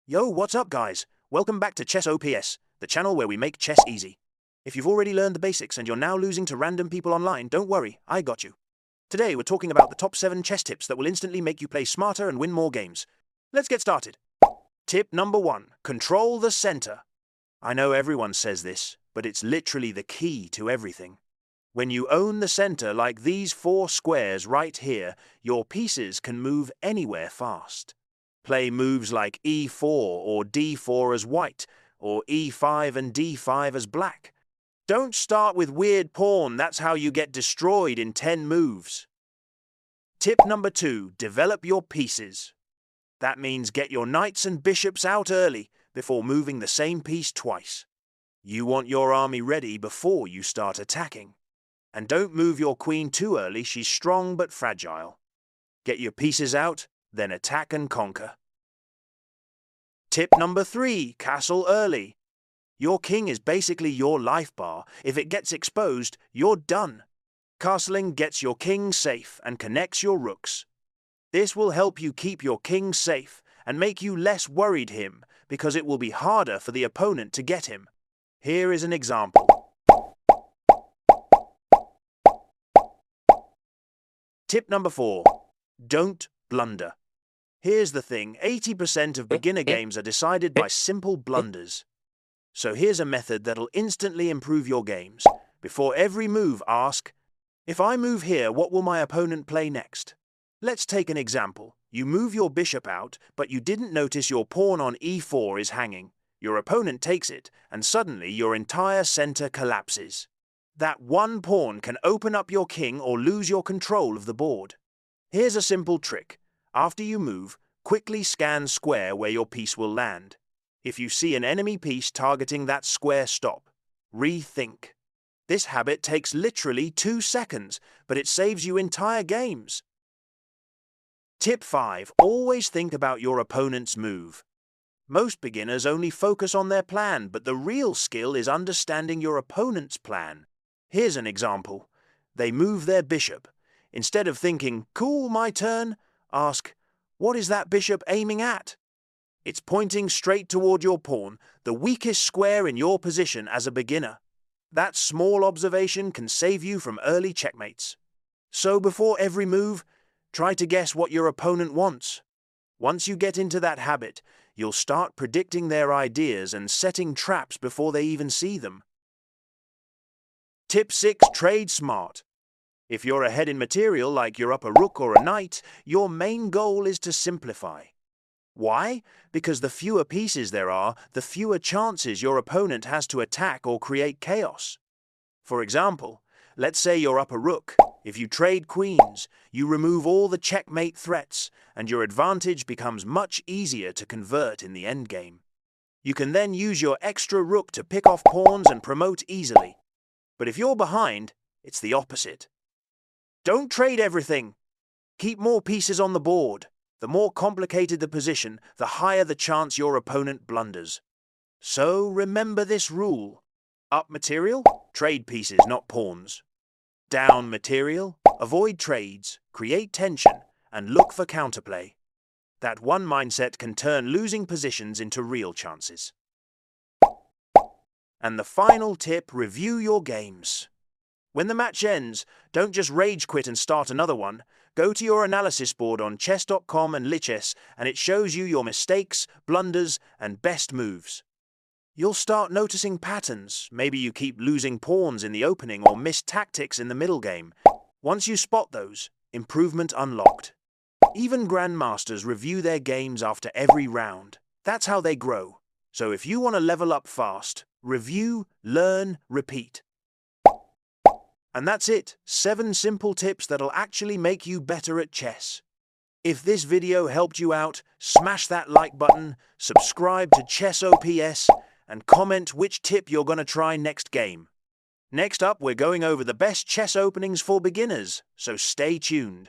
Yo, what's up guys? Welcome back to Chess OPS, the channel where we make chess easy. If you've already learned the basics and you're now losing to random people online, don't worry, I got you. Today we're talking about the top 7 chess tips that will instantly make you play smarter and win more games. Let's get started. Tip number 1, control the center. I know everyone says this, but it's literally the key to everything. When you own the center like these 4 squares right here, your pieces can move anywhere fast. Play moves like e4 or d4 as white, or e5 and d5 as black. Don't start with weird pawn, that's how you get destroyed in 10 moves. Tip number 2, develop your pieces. That means get your knights and bishops out early, before moving the same piece twice. You want your army ready before you start attacking. And don't move your queen too early, she's strong but fragile. Get your pieces out, then attack and conquer. Tip number 3, castle early. Your king is basically your life bar. If it gets exposed, you're done. Castling gets your king safe and connects your rooks. This will help you keep your king safe and make you less worried him, because it will be harder for the opponent to get him. Here is an example. Tip number 4, don't blunder. Here's the thing, 80% of beginner games are decided by simple blunders. So here's a method that'll instantly improve your games. Before every move, ask, if I move here, what will my opponent play next? Let's take an example. You move your bishop out, but you didn't notice your pawn on e4 is hanging. Your opponent takes it, and suddenly your entire center collapses. That one pawn can open up your king or lose your control of the board. Here's a simple trick. After you move, quickly scan square where your piece will land. If you see an enemy piece targeting that square, stop. Rethink. This habit takes literally 2 seconds, but it saves you entire games. Tip 5, always think about your opponent's move. Most beginners only focus on their plan, but the real skill is understanding your opponent's plan. Here's an example. They move their bishop. Instead of thinking, cool, my turn, ask, what is that bishop aiming at? It's pointing straight toward your pawn, the weakest square in your position as a beginner. That small observation can save you from early checkmates. So before every move, try to guess what your opponent wants. Once you get into that habit, you'll start predicting their ideas and setting traps before they even see them. Tip 6, trade smart. If you're ahead in material like you're up a rook or a knight, your main goal is to simplify. Why? Because the fewer pieces there are, the fewer chances your opponent has to attack or create chaos. For example, let's say you're up a rook. If you trade queens, you remove all the checkmate threats, and your advantage becomes much easier to convert in the endgame. You can then use your extra rook to pick off pawns and promote easily. But if you're behind, it's the opposite. Don't trade everything. Keep more pieces on the board. The more complicated the position, the higher the chance your opponent blunders. So remember this rule. Up material, trade pieces, not pawns. Down material, avoid trades, create tension, and look for counterplay. That one mindset can turn losing positions into real chances. And the final tip, review your games. When the match ends, don't just rage quit and start another one. Go to your analysis board on chess.com and Lichess, and it shows you your mistakes, blunders, and best moves. You'll start noticing patterns. Maybe you keep losing pawns in the opening or miss tactics in the middle game. Once you spot those, improvement unlocked. Even grandmasters review their games after every round. That's how they grow. So if you want to level up fast, review, learn, repeat. And that's it, 7 simple tips that'll actually make you better at chess. If this video helped you out, smash that like button, subscribe to Chess OPS, and comment which tip you're going to try next game. Next up, we're going over the best chess openings for beginners, so stay tuned.